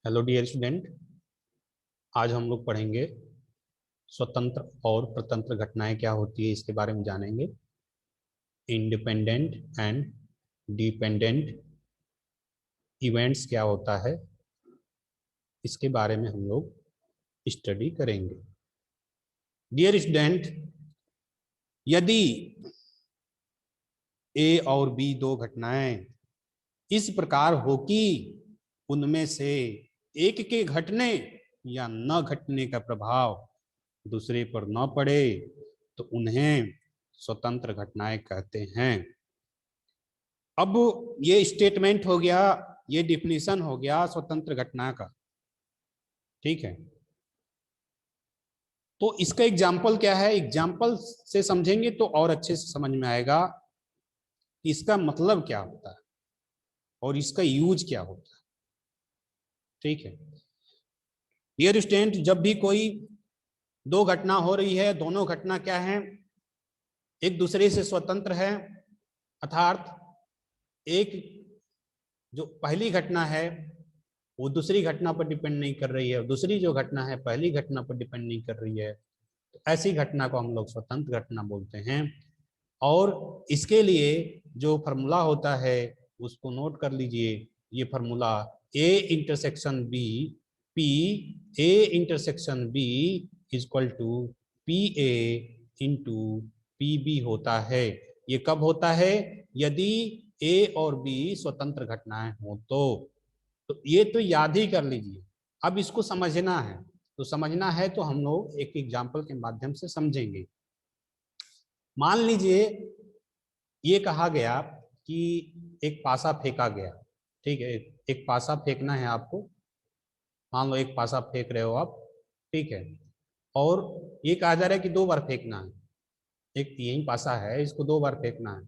Hello dear student. आज हम लोग पढ़ेंगे स्वतंत्र और प्रतंत्र घटनाएं क्या होती है, इसके बारे में जानेंगे। इंडिपेंडेंट एंड डिपेंडेंट इवेंट्स क्या होता है, इसके बारे में हम लोग स्टडी करेंगे। डियर स्टूडेंट, यदि ए और बी दो घटनाएं इस प्रकार हो कि उनमें से एक के घटने या न घटने का प्रभाव दूसरे पर न पड़े तो उन्हें स्वतंत्र घटनाएं कहते हैं। अब ये स्टेटमेंट हो गया, ये डिफिनीशन हो गया स्वतंत्र घटना का। ठीक है, तो इसका एग्जाम्पल क्या है, एग्जाम्पल से समझेंगे तो और अच्छे से समझ में आएगा कि इसका मतलब क्या होता है और इसका यूज क्या होता है। ठीक है डियर स्टूडेंट, जब भी कोई दो घटना हो रही है, दोनों घटना क्या है, एक दूसरे से स्वतंत्र है। अर्थात एक जो पहली घटना है वो दूसरी घटना पर डिपेंड नहीं कर रही है, और दूसरी जो घटना है पहली घटना पर डिपेंड नहीं कर रही है, तो ऐसी घटना को हम लोग स्वतंत्र घटना बोलते हैं। और इसके लिए जो फॉर्मूला होता है उसको नोट कर लीजिए। ये formula A intersection B P A intersection B equal to P A into P B होता है। ये कब होता है? यदि ए और बी स्वतंत्र घटनाएं हो तो ये तो याद ही कर लीजिए। अब इसको समझना है, तो समझना है तो हम लोग एक एग्जाम्पल के माध्यम से समझेंगे। मान लीजिए ये कहा गया कि एक पासा फेंका गया। ठीक है, एक पासा फेंकना है आपको। मान लो एक पासा फेंक रहे हो आप। ठीक है, और ये कहा जा रहा है कि दो बार फेंकना है। एक यही पासा है, इसको दो बार फेंकना है।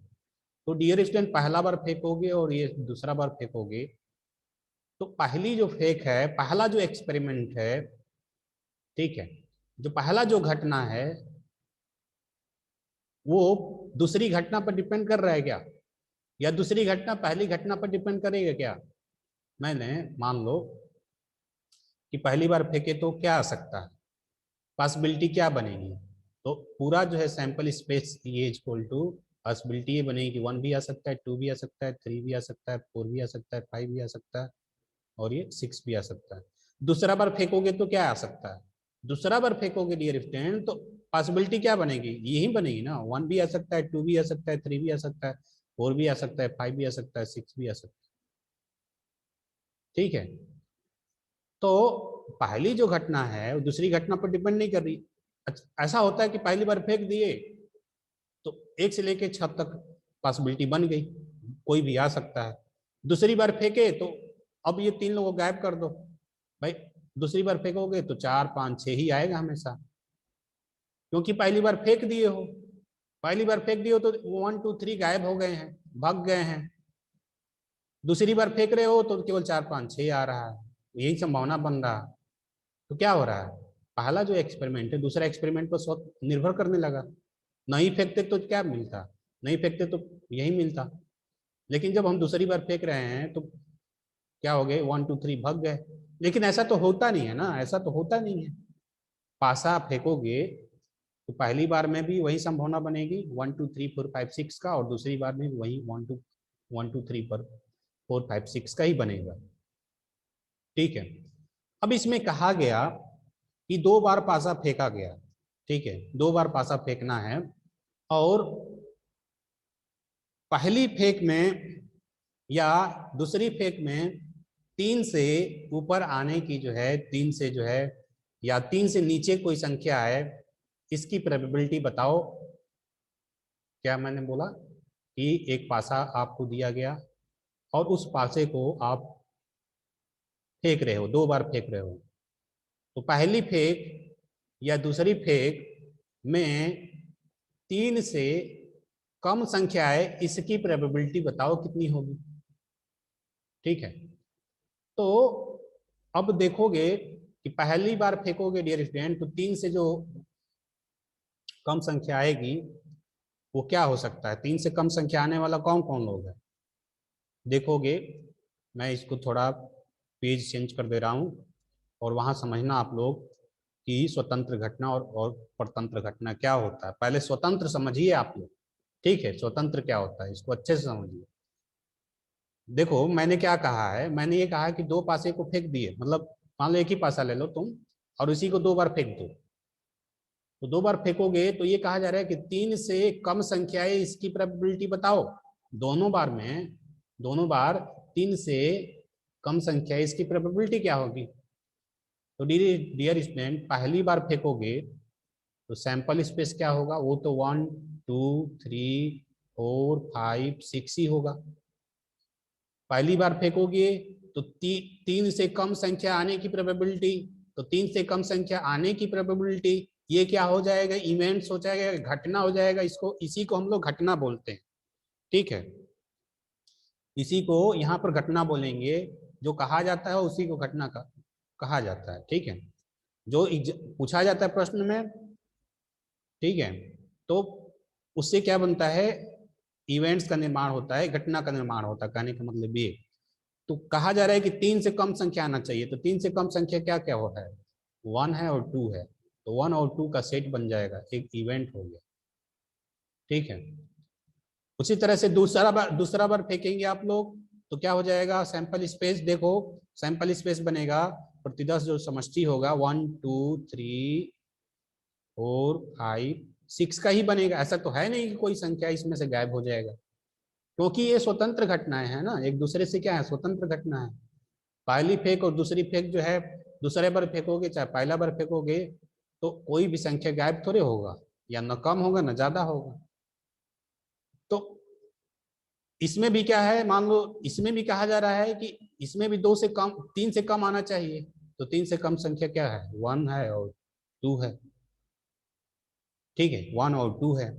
तो डियर स्टूडेंट, पहला बार फेंकोगे और ये दूसरा बार फेंकोगे, तो पहली जो फेंक है, पहला जो एक्सपेरिमेंट है, ठीक है, जो पहला जो घटना है वो दूसरी घटना पर डिपेंड कर रहा है क्या, या दूसरी घटना पहली घटना पर डिपेंड करेगा क्या? मैंने मान लो कि पहली बार फेंके तो क्या आ सकता है, पॉसिबिलिटी क्या बनेगी? तो पूरा जो है सैंपल स्पेस ये इक्वल टू पॉसिबिलिटी ये बनेगी कि 1 भी आ सकता है, 2 भी आ सकता है, 3 भी आ सकता है, 4 भी आ सकता है, 5 भी आ सकता है, और ये 6 भी आ सकता है। दूसरा बार फेंकोगे तो क्या आ सकता है? दूसरा बार फेंकोगे डियर स्टूडेंट तो पॉसिबिलिटी क्या बनेगी? यही बनेगी ना, 1 भी आ सकता है, 2 भी आ सकता है, 3 भी आ सकता है, 4 भी आ सकता है, 5 भी आ सकता है, 6 भी आ सकता है। ठीक है, तो पहली जो घटना है वो दूसरी घटना पर डिपेंड नहीं कर रही। अच्छा, ऐसा होता है कि पहली बार फेंक दिए तो एक से लेके 6 तक पॉसिबिलिटी बन गई, कोई भी आ सकता है। दूसरी बार फेंके तो अब ये तीन लोगों को गायब कर दो भाई। दूसरी बार फेंकोगे तो 4 5 6 ही आएगा हमेशा, क्योंकि पहली बार फेंक दिए हो। पहली बार फेंक दिए हो तो 1 2 3 गायब हो गए हैं, भाग गए हैं। दूसरी बार फेंक रहे हो तो केवल 4 5 6 आ रहा है, यही संभावना बन रहा है। तो क्या हो रहा है, पहला जो एक्सपेरिमेंट है दूसरा एक्सपेरिमेंट पर स्वतः निर्भर करने लगा। नहीं फेंकते तो क्या मिलता, नहीं फेंकते तो यही मिलता। लेकिन जब हम दूसरी बार फेंक रहे हैं तो क्या हो गए, 1 2 3 भाग गए। लेकिन ऐसा तो होता नहीं है ना, ऐसा तो होता नहीं है। पासा फेंकोगे तो पहली बार में भी वही संभावना बनेगी 1 2 3 4 5 6 का, और दूसरी बार में भी वही 1 2 3 पर 4 5 6 का ही बनेगा। ठीक है, अब इसमें कहा गया कि दो बार पासा फेंका गया। ठीक है, दो बार पासा फेंकना है, और पहली फेंक में या दूसरी फेंक में 3 से ऊपर आने की जो है, 3 से जो है या 3 से नीचे कोई संख्या है, इसकी प्रोबेबिलिटी बताओ। क्या मैंने बोला कि एक पासा आपको दिया गया और उस पासे को आप फेंक रहे हो, दो बार फेंक रहे हो, तो पहली फेंक या दूसरी फेंक में 3 से कम संख्या है, इसकी प्रोबेबिलिटी बताओ कितनी होगी। ठीक है, तो अब देखोगे कि पहली बार फेंकोगे डियर स्टूडेंट तो 3 से जो कम संख्या आएगी वो क्या हो सकता है, 3 से कम संख्या आने वाला कौन कौन लोग है देखोगे। मैं इसको थोड़ा पेज चेंज कर दे रहा हूँ और वहाँ समझना आप लोग कि स्वतंत्र घटना और परतंत्र घटना क्या होता है। पहले स्वतंत्र समझिए आप लोग, ठीक है, स्वतंत्र क्या होता है इसको अच्छे से समझिए। देखो मैंने क्या कहा है, मैंने ये कहा कि दो पासे को फेंक दिए, मतलब मान लो एक ही पासा ले लो तुम और उसी को दो बार फेंक दो, तो दो बार फेंकोगे तो ये कहा जा रहा है कि तीन से कम संख्याएं इसकी प्रोबेबिलिटी बताओ। दोनों बार में, दोनों बार तीन से कम संख्या इसकी प्रोबेबिलिटी क्या होगी। तो डियर स्टूडेंट पहली बार फेंकोगे तो सैंपल स्पेस क्या होगा, वो तो 1 2 3 4 5 6 ही होगा। पहली बार फेंकोगे तो तीन से कम संख्या आने की प्रोबेबिलिटी, तो तीन से कम संख्या आने की प्रोबेबिलिटी ये क्या हो जाएगा, इवेंट्स हो जाएगा, घटना हो जाएगा। इसको, इसी को हम लोग घटना बोलते हैं, ठीक है, इसी को यहाँ पर घटना बोलेंगे। जो कहा जाता है उसी को घटना का कहा जाता है, ठीक है, जो पूछा जाता है प्रश्न में, ठीक है। तो उससे क्या बनता है, इवेंट्स का निर्माण होता है, घटना का निर्माण होता है, कहने का मतलब ये। तो कहा जा रहा है कि तीन से कम संख्या आना चाहिए, तो तीन से कम संख्या क्या क्या होता है, वन है और टू है, तो वन और टू का सेट बन जाएगा, एक इवेंट हो गया, ठीक है। उसी तरह से दूसरा बार फेंकेंगे आप लोग तो क्या हो जाएगा, सैंपल स्पेस देखो, सैंपल स्पेस बनेगा प्रतिदर्श जो समष्टि होगा 1 2 3 4 5 6 का ही बनेगा। ऐसा तो है नहीं कि कोई संख्या इसमें से गायब हो जाएगा, क्योंकि ये स्वतंत्र घटनाएं हैं ना, एक दूसरे से क्या है, स्वतंत्र घटना है। पहली फेंक और दूसरी फेंक जो है, दूसरे बार फेंकोगे चाहे पहला बार फेंकोगे तो कोई भी संख्या गायब थोड़े होगा, या न कम होगा न ज्यादा होगा। तो इसमें भी क्या है, मान लो इसमें भी कहा जा रहा है कि इसमें भी दो से कम, तीन से कम आना चाहिए, तो तीन से कम संख्या क्या है, वन है और टू है, ठीक है, वन और टू है।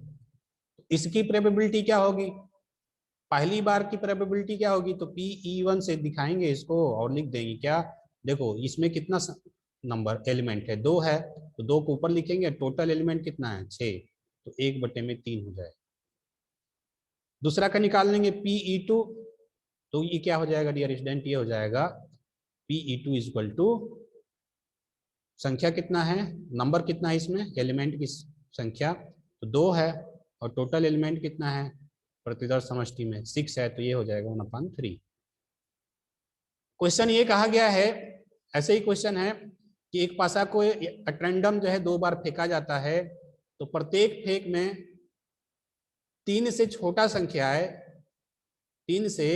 इसकी प्रोबेबिलिटी क्या होगी, पहली बार की प्रोबेबिलिटी क्या होगी, तो PE1 से दिखाएंगे इसको और लिख देंगे क्या, देखो इसमें कितना नंबर एलिमेंट है, दो है, तो दो को ऊपर लिखेंगे, टोटल एलिमेंट कितना है, 6, तो एक बटे में 3 हो जाएगा। दूसरा का निकाल लेंगे PE2, तो ये क्या हो जाएगा डियर स्टूडेंट, ये हो जाएगा PE2 इक्वल टू, संख्या कितना है, नंबर कितना है इसमें, एलिमेंट की संख्या तो दो है, और टोटल एलिमेंट कितना है प्रतिदर्श समष्टि में 6 है, तो ये हो जाएगा 1/3। क्वेश्चन ये कहा गया है, ऐसे ही क्वेश्चन है कि एक पासा को अट्रेंडम जो है दो बार फेंका जाता है, तो प्रत्येक फेंक में तीन से छोटा संख्या है, तीन से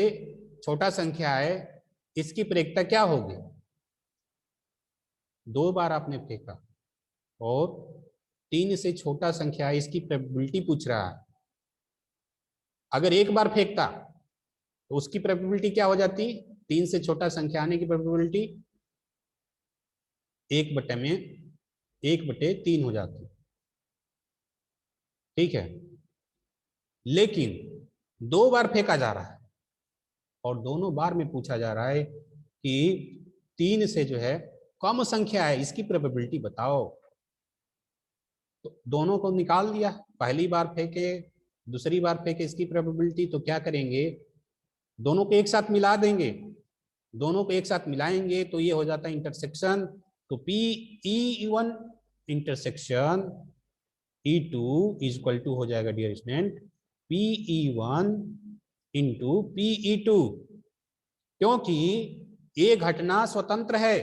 छोटा संख्या है, इसकी प्रेक्षता क्या होगी। दो बार आपने फेंका और तीन से छोटा संख्या है, इसकी प्रोबेबिलिटी पूछ रहा है। अगर एक बार फेंकता तो उसकी प्रोबेबिलिटी क्या हो जाती, तीन से छोटा संख्या आने की प्रोबेबिलिटी एक बटे में 1/3 हो जाती, ठीक है। लेकिन दो बार फेंका जा रहा है और दोनों बार में पूछा जा रहा है कि तीन से जो है कम संख्या है, इसकी प्रोबेबिलिटी बताओ। तो दोनों को निकाल दिया, पहली बार फेंके दूसरी बार फेंके इसकी प्रोबेबिलिटी, तो क्या करेंगे, दोनों को एक साथ मिला देंगे, दोनों को एक साथ मिलाएंगे तो ये हो जाता है इंटरसेक्शन। तो PE1 intersection E2 equal to हो जाएगा dear student PE1 into PE2, क्योंकि ये घटना स्वतंत्र है।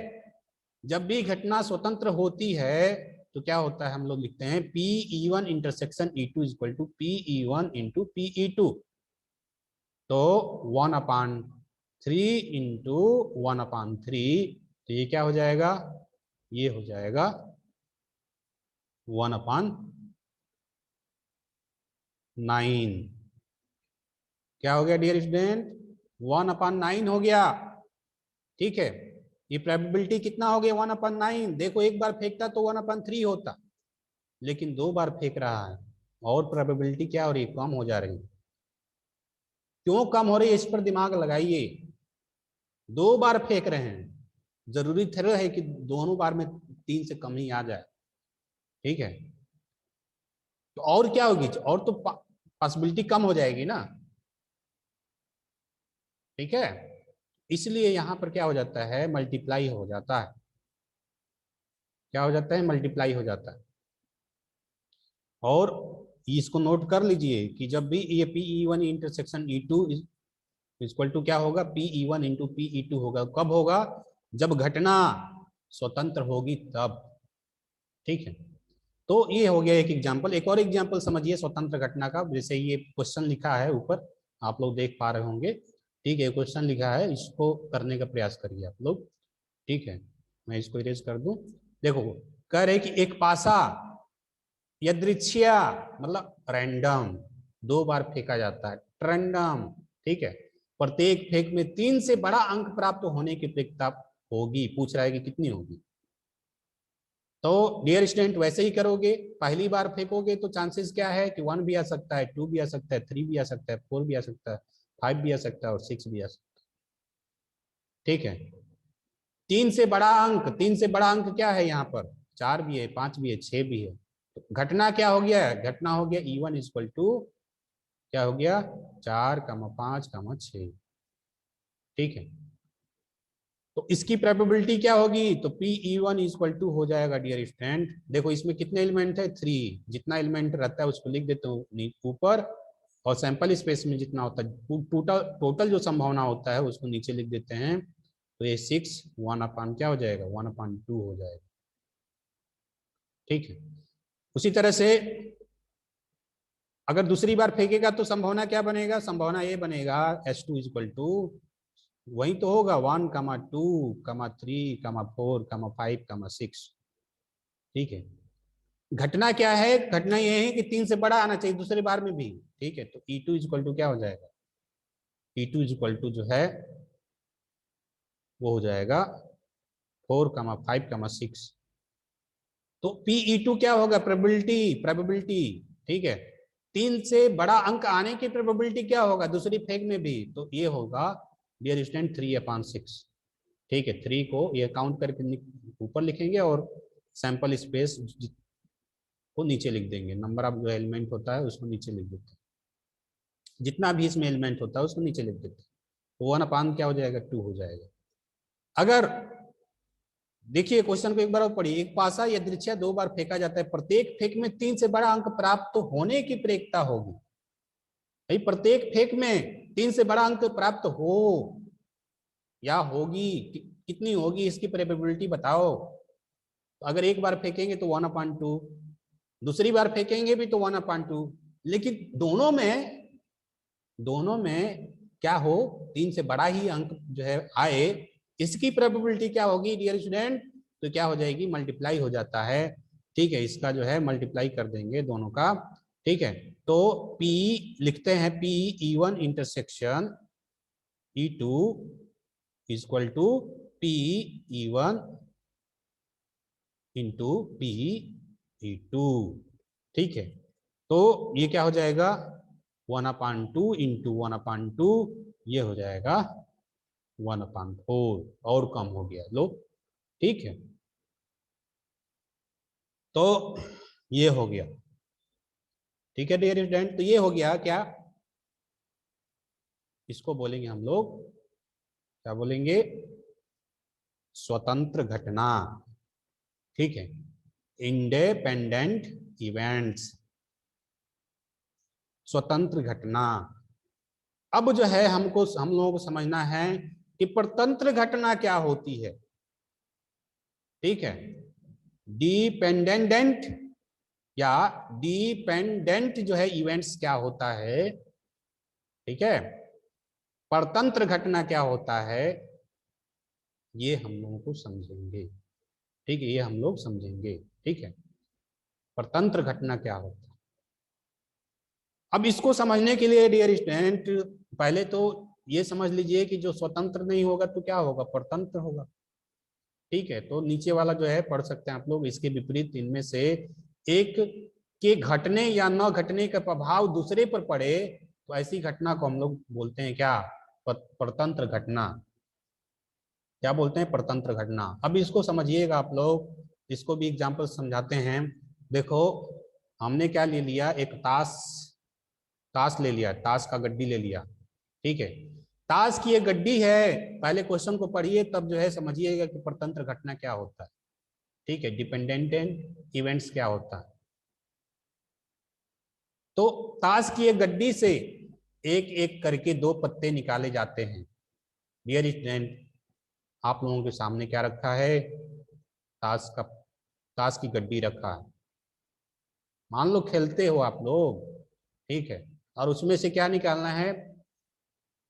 जब भी घटना स्वतंत्र होती है तो क्या होता है, हम लोग लिखते हैं PE1 intersection E2 equal to PE1 into PE2। तो 1/3 इंटू 1/3, तो ये क्या हो जाएगा, ये हो जाएगा 1/9। क्या हो गया डियर स्टूडेंट, 1/9 हो गया, ठीक है। ये प्रोबेबिलिटी कितना हो गया, 1/9। देखो एक बार फेंकता तो 1/3 होता, लेकिन दो बार फेंक रहा है और प्रोबेबिलिटी क्या हो रही है, कम हो जा रही है। क्यों कम हो रही है, इस पर दिमाग लगाइए। दो बार फेंक रहे हैं, जरूरी थोड़ा है कि दोनों बार में तीन से कम ही आ जाए, ठीक है। तो और क्या होगी, और तो पॉसिबिलिटी कम हो जाएगी ना, ठीक है। इसलिए यहाँ पर क्या हो जाता है, मल्टीप्लाई हो जाता है। क्या हो जाता है, मल्टीप्लाई हो जाता है। और इसको नोट कर लीजिए कि जब भी ये PE1 intersection E2 equal to क्या होगा, PE1 इंटू PE2 होगा। कब होगा, जब घटना स्वतंत्र होगी तब। ठीक है, तो ये हो गया एक एग्जाम्पल। एक और एग्जाम्पल समझिए स्वतंत्र घटना का। जैसे ये क्वेश्चन लिखा है ऊपर, आप लोग देख पा रहे होंगे। ठीक है, क्वेश्चन लिखा है, इसको करने का प्रयास करिए आप लोग। ठीक है, मैं इसको इरेज कर दूं। देखो, कह रहे कि एक पासा यादृच्छिया मतलब रैंडम 2 बार फेंका जाता है, रैंडम। ठीक है, प्रत्येक फेंक में 3 से बड़ा अंक प्राप्त होने की अपेक्षा होगी। पूछ रहा है कि कितनी होगी। तो डियर स्टूडेंट, वैसे ही करोगे। पहली बार फेंकोगे तो चांसेस क्या है कि 1 भी आ सकता है, 2 भी आ सकता है, 3 भी आ सकता है, 4 भी आ सकता है, 5 भी आ सकता है और 6 भी आ सकता है। ठीक है, 3 से बड़ा अंक क्या है यहाँ पर, 4 भी है, 5 भी है, 6 भी है। तो घटना क्या हो गया है, घटना हो गया E1 इक्वल टू क्या हो गया, 4, 5, 6। ठीक है, तो इसकी प्रोबेबिलिटी क्या होगी, तो PE1 इक्वल टू हो जाएगा डियर स्टूडेंट। देखो इसमें कितने एलिमेंट है, 3। जितना एलिमेंट रहता है उसको लिख देते हो ऊपर, और सैंपल स्पेस में जितना होता है टोटल टोटल जो संभावना होता है उसको नीचे लिख देते हैं। तो ये 6 1 क्या हो जाएगा, 1/2 हो जाएगा। ठीक है, उसी तरह से अगर दूसरी बार फेंकेगा तो संभावना क्या बनेगा, संभावना ये बनेगा S2 इक्वल टू वही तो होगा 1, 2, 3, 4, 5, 6। ठीक है, घटना क्या है, घटना ये है कि 3 से बड़ा आना चाहिए दूसरी बार में भी। ठीक है, तो E2 इक्वल टू क्या हो जाएगा, E2 इक्वल टू जो है वो हो जाएगा 4, 5, 6। तो PE2 क्या होगा, प्रोबेबिलिटी। ठीक है, 3 से बड़ा अंक आने की प्रोबेबिलिटी क्या होगा दूसरी फेक में भी, तो ये होगा डियर स्टूडेंट 3/6। ठीक है, 3 को ये काउंट करके ऊपर लिखेंगे और सैंपल स्पेस को नीचे लिख देंगे। नंबर ऑफ जो एलिमेंट होता है उसको नीचे लिख देते हैं, जितना भी इसमें एलिमेंट होता है उसको नीचे लिख देते हैं। तो 1/, क्या हो जाएगा, 2 हो जाएगा। अगर देखिए क्वेश्चन को एक बार और पढ़िए। एक पासा यादृच्छिक 2 बार फेंका जाता है, प्रत्येक फेंक में 3 से बड़ा अंक प्राप्त तो होने की प्रेक्षता होगी। भाई प्रत्येक फेंक में 3 से बड़ा अंक प्राप्त हो या होगी, कितनी होगी इसकी प्रोबेबिलिटी बताओ। तो अगर एक बार फेंकेंगे तो 1/2, दूसरी बार फेंकेंगे भी तो 1/2, लेकिन दोनों में क्या हो, 3 से बड़ा ही अंक जो है आए, इसकी प्रोबेबिलिटी क्या होगी डियर स्टूडेंट, तो क्या हो जाएगी, मल्टीप्लाई हो जाता है। ठीक है, इसका जो है मल्टीप्लाई कर देंगे दोनों का। ठीक है, तो P लिखते हैं, PE1 intersection E2 equal to PE1 into PE2। ठीक है, तो ये क्या हो जाएगा, 1/2 इंटू 1/2, ये हो जाएगा 1/4 और कम हो गया लो। ठीक है, तो ये हो गया। ठीक है डियर स्टूडेंट, तो ये हो गया क्या, इसको बोलेंगे हम लोग, क्या बोलेंगे, स्वतंत्र घटना। ठीक है, इंडिपेंडेंट इवेंट्स, स्वतंत्र घटना। अब जो है हम लोगों को समझना है कि परतंत्र घटना क्या होती है। ठीक है, डिपेंडेंट या डिपेंडेंट जो है इवेंट्स क्या होता है। ठीक है, परतंत्र घटना क्या होता है, ये हम लोगों को समझेंगे। ठीक है, ये हम लोग समझेंगे। ठीक है, परतंत्र घटना क्या होता है। अब इसको समझने के लिए डियर स्टूडेंट, पहले तो ये समझ लीजिए कि जो स्वतंत्र नहीं होगा तो क्या होगा, परतंत्र होगा। ठीक है, तो नीचे वाला जो है पढ़ सकते हैं आप लोग, इसके विपरीत इनमें से एक के घटने या न घटने का प्रभाव दूसरे पर पड़े तो ऐसी घटना को हम लोग बोलते हैं क्या, परतंत्र घटना। क्या बोलते हैं, परतंत्र घटना। अब इसको समझिएगा आप लोग, इसको भी एग्जाम्पल समझाते हैं। देखो, हमने क्या ले लिया, एक ताश ले लिया, ताश का गड्डी ले लिया। ठीक है, ताश की एक गड्डी है, पहले क्वेश्चन को पढ़िए तब जो है समझिएगा कि परतंत्र घटना क्या होता है। ठीक है, डिपेंडेंट इवेंट्स क्या होता है। तो ताश की एक गड्डी से एक एक करके 2 पत्ते निकाले जाते हैं। डियर स्टूडेंट, आप लोगों के सामने क्या रखा है? ताश की गड्डी रखा है। मान लो खेलते हो आप लोग, ठीक है, और उसमें से क्या निकालना है?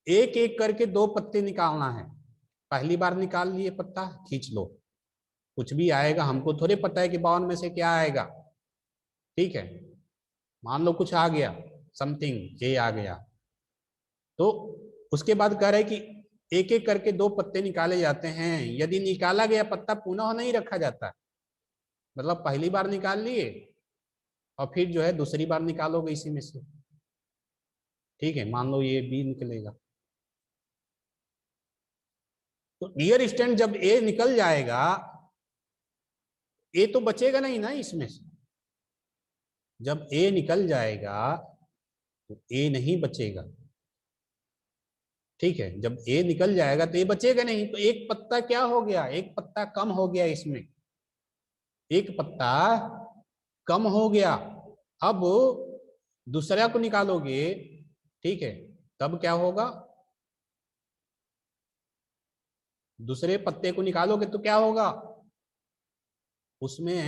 एक एक करके 2 पत्ते निकालना है। पहली बार निकाल लिए पत्ता, खींच लो, कुछ भी आएगा, हमको थोड़े पता है कि 52 में से क्या आएगा। ठीक है, मान लो कुछ आ गया, समथिंग ए आ गया, तो उसके बाद कह रहे कि एक एक करके 2 पत्ते निकाले जाते हैं। यदि निकाला गया पत्ता पुनः नहीं रखा जाता, मतलब पहली बार निकाल लिए और फिर जो है दूसरी बार निकालोगे इसी में से। ठीक है, मान लो ये बी निकलेगा, तो डियर स्टूडेंट जब ए निकल जाएगा, ए तो बचेगा नहीं ना इसमें से। जब ए निकल जाएगा तो ए नहीं बचेगा। ठीक है, जब ए निकल जाएगा तो ए बचेगा नहीं, तो एक पत्ता क्या हो गया? एक पत्ता कम हो गया इसमें, एक पत्ता कम हो गया। अब दूसरा को निकालोगे, ठीक है, तब क्या होगा? दूसरे पत्ते को निकालोगे तो क्या होगा? उसमें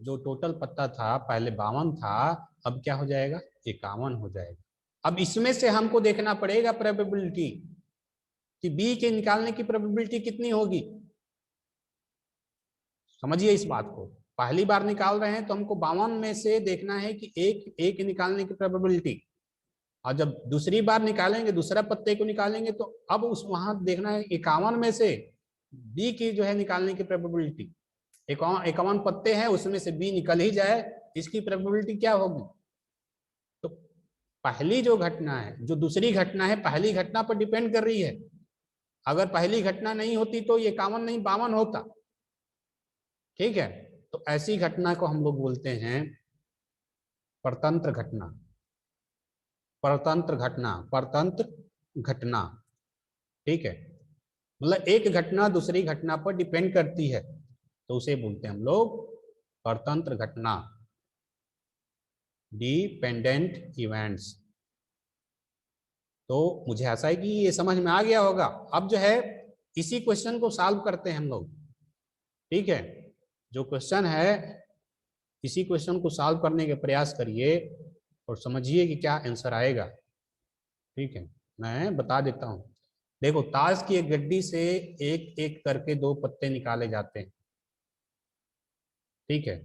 जो टोटल पत्ता था पहले 52 था, अब क्या हो जाएगा? 51 हो जाएगा। अब इसमें से हमको देखना पड़ेगा प्रोबेबिलिटी कि बी के निकालने की प्रोबेबिलिटी कितनी होगी। समझिए इस बात को, पहली बार निकाल रहे हैं तो हमको 52 में से देखना है कि एक एक निकालने की प्रोबेबिलिटी, और जब दूसरी बार निकालेंगे, दूसरा पत्ते को निकालेंगे, तो अब उस वहां देखना है 51 में से बी की जो है निकालने की प्रोबेबिलिटी। 51 पत्ते हैं, उसमें से बी निकल ही जाए, इसकी प्रोबेबिलिटी क्या होगी? तो पहली जो घटना है, जो दूसरी घटना है, पहली घटना पर डिपेंड कर रही है। अगर पहली घटना नहीं होती तो ये 51 नहीं 52 होता। ठीक है, तो ऐसी घटना को हम लोग बोलते हैं परतंत्र घटना। परतंत्र घटना, परतंत्र घटना। ठीक है, मतलब एक घटना दूसरी घटना पर डिपेंड करती है, तो उसे बोलते हैं हम लोग परतंत्र घटना, डिपेंडेंट इवेंट्स। तो मुझे आशा है कि ये समझ में आ गया होगा। अब जो है इसी क्वेश्चन को सॉल्व करते हैं हम लोग। ठीक है, जो क्वेश्चन है इसी क्वेश्चन को सॉल्व करने के प्रयास करिए और समझिए कि क्या आंसर आएगा। ठीक है, मैं बता देता हूं। देखो, ताश की एक गड्डी से एक एक करके 2 पत्ते निकाले जाते हैं। ठीक है,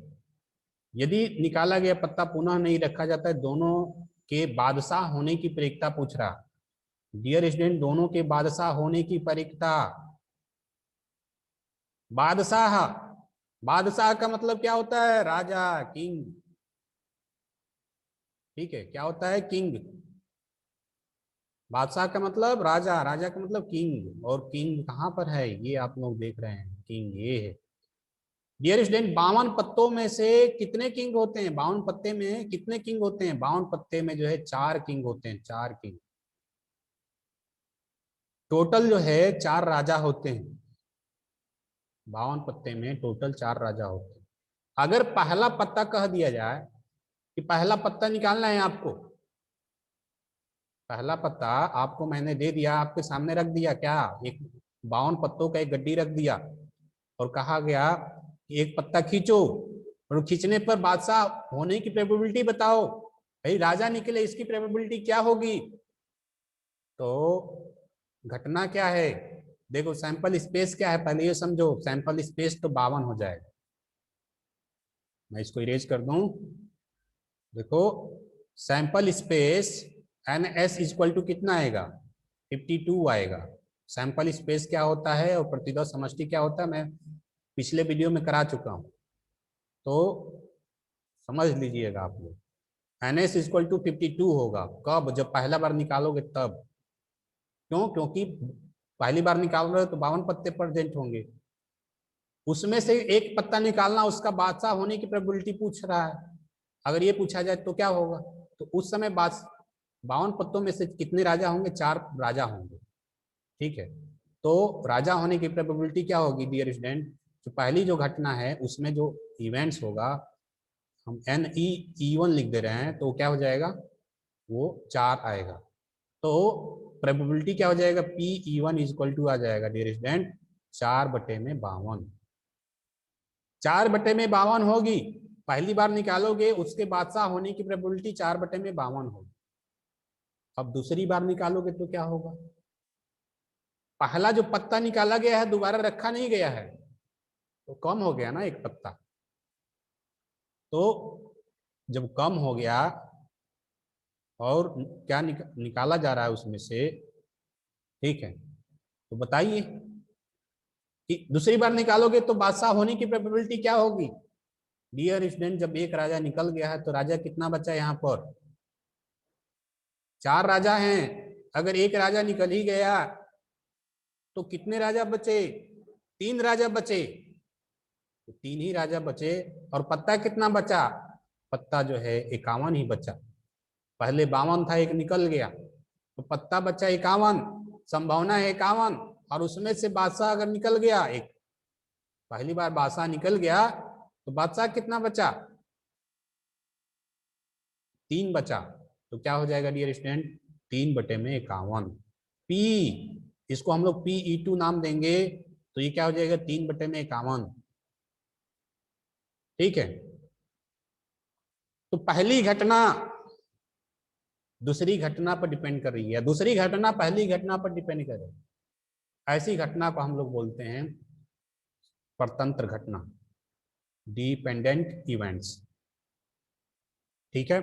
यदि निकाला गया पत्ता पुनः नहीं रखा जाता है, दोनों के बादशाह होने की प्रेरिकता पूछ रहा। डियर स्टूडेंट, दोनों के बादशाह होने की प्रेरिकता, बादशाह, बादशाह का मतलब क्या होता है? राजा, किंग। ठीक है, क्या होता है? किंग। बादशाह का मतलब राजा, राजा का मतलब किंग, और किंग कहां पर है ये आप लोग देख रहे हैं, किंग ये है। डियर स्टूडेंट, 52 पत्तों में से कितने किंग होते हैं? 52 पत्ते में कितने किंग होते हैं? 52 पत्ते में जो है 4 किंग होते हैं, 4 किंग। टोटल जो है 4 राजा होते हैं। 52 पत्ते में टोटल 4 राजा होते हैं। अगर पहला पत्ता कह दिया जाए कि पहला पत्ता निकालना है आपको, पहला पत्ता आपको मैंने दे दिया, आपके सामने रख दिया, क्या एक 52 पत्तों का एक गड्डी रख दिया, और कहा गया कि एक पत्ता खींचो, और खींचने पर बादशाह होने की प्रोबेबिलिटी बताओ, भाई राजा निकले, इसकी प्रोबेबिलिटी क्या होगी? तो घटना क्या है? देखो, सैंपल स्पेस क्या है पहले ये समझो। सैंपल स्पेस तो 52 हो जाएगा। मैं इसको इरेज कर दूं। देखो, sample space N S equal to कितना आएगा? 52 आएगा। सैंपल स्पेस क्या होता है और प्रतिरोध समष्टि क्या होता है, मैं पिछले वीडियो में करा चुका हूं, तो समझ लीजिएगा आप लोग। एन एस इक्वल टू 52 होगा कब? जब पहला बार निकालोगे तब। क्यों? क्योंकि पहली बार निकाल रहे हो तो 52 पत्ते प्रेजेंट होंगे, उसमें से एक पत्ता निकालना, उसका बादशाह होने की प्रोबेबिलिटी पूछ रहा है। अगर ये पूछा जाए तो क्या होगा? तो उस समय 52 पत्तों में से कितने राजा होंगे? 4 राजा होंगे। ठीक है, तो राजा होने की प्रोबेबिलिटी क्या होगी डियर स्टूडेंट, जो पहली जो घटना है उसमें जो इवेंट्स होगा, हम NE1 लिख दे रहे हैं, तो क्या हो जाएगा, वो 4 आएगा। तो प्रोबेबिलिटी क्या हो जाएगा, PE1 इक्वल टू आ जाएगा डियर स्टूडेंट 4/52। 4/52 होगी, पहली बार निकालोगे उसके बादशाह होने की प्रोबेबिलिटी 4/52 होगी। अब दूसरी बार निकालोगे तो क्या होगा, पहला जो पत्ता निकाला गया है दोबारा रखा नहीं गया है, तो कम हो गया ना एक पत्ता। तो जब कम हो गया और क्या निकाला जा रहा है उसमें से, ठीक है, तो बताइए कि दूसरी बार निकालोगे तो बादशाह होने की प्रोबेबिलिटी क्या होगी डियर स्टूडेंट। जब एक राजा निकल गया है तो राजा कितना बचा यहाँ पर, 4 राजा हैं, अगर एक राजा निकल ही गया तो कितने राजा बचे, 3 राजा बचे, तो 3 ही राजा बचे। और पत्ता कितना बचा, पत्ता जो है 51 ही बचा, पहले 52 था, एक निकल गया, तो पत्ता बचा 51, संभावना है 51, और उसमें से बादशाह अगर निकल गया एक, पहली बार बादशाह निकल गया तो बादशाह कितना बचा, 3 बचा, तो क्या हो जाएगा डियर स्टूडेंट 3/51। पी, इसको हम लोग PE2 नाम देंगे, तो ये क्या हो जाएगा 3/51। ठीक है, तो पहली घटना दूसरी घटना पर डिपेंड कर रही है, दूसरी घटना पहली घटना पर डिपेंड कर रही है, ऐसी घटना को हम लोग बोलते हैं परतंत्र घटना, डिपेंडेंट इवेंट्स। ठीक है,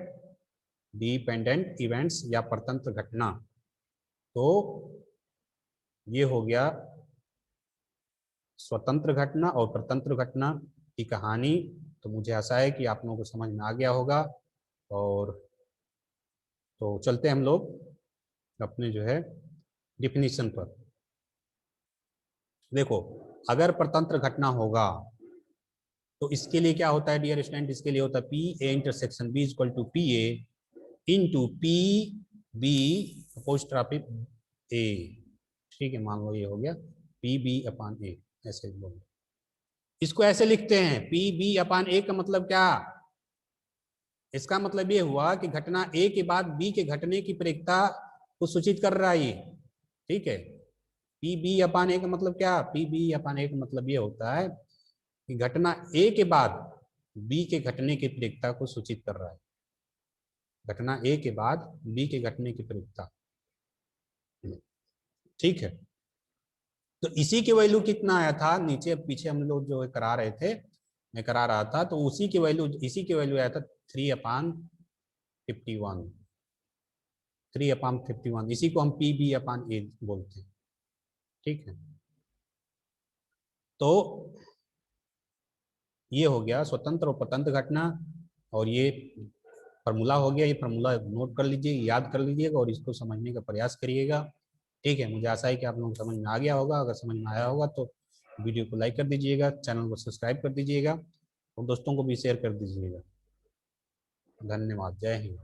डिपेंडेंट इवेंट्स या परतंत्र घटना। तो ये हो गया स्वतंत्र घटना और परतंत्र घटना की कहानी। तो मुझे आशा है कि आप लोगों को समझ में आ गया होगा। और तो चलते हैं हम लोग अपने जो है डिफिनीशन पर। देखो, अगर परतंत्र घटना होगा तो इसके लिए क्या होता है डियर स्टूडेंट, इसके लिए होता है PA intersection B equal to PA into PB apostrophe A। ठीक है, मान लो ये हो गया PB/A, ऐसे बोलो। इसको ऐसे लिखते हैं PB/A का मतलब क्या, इसका मतलब ये हुआ कि घटना A के बाद B के घटने की प्रेरितता को सूचित कर रहा है ये। ठीक है, PB/A का मतलब क्या, PB/A का मतलब ये होता है कि घटना A के बाद B के घटने की प्रेरितता को सूचित कर रहा है, घटना A के बाद B के घटने की प्रेरितता। ठीक है, तो इसी की वैल्यू कितना आया था नीचे, पीछे हम लोग जो करा रहे थे, मैं करा रहा था, तो उसी की वैल्यू आया था 3/51, 3/51, इसी को हम PB/A बोलते हैं। ठीक है, तो ये हो गया स्वतंत्र और परतंत्र घटना, और ये फार्मूला हो गया, ये फार्मूला नोट कर लीजिए, याद कर लीजिएगा और इसको समझने का प्रयास करिएगा। ठीक है, मुझे आशा है कि आप लोगों को समझ में आ गया होगा। अगर समझ में आया होगा तो वीडियो को लाइक कर दीजिएगा, चैनल को सब्सक्राइब कर दीजिएगा और दोस्तों को भी शेयर कर दीजिएगा। धन्यवाद, जय हिंद।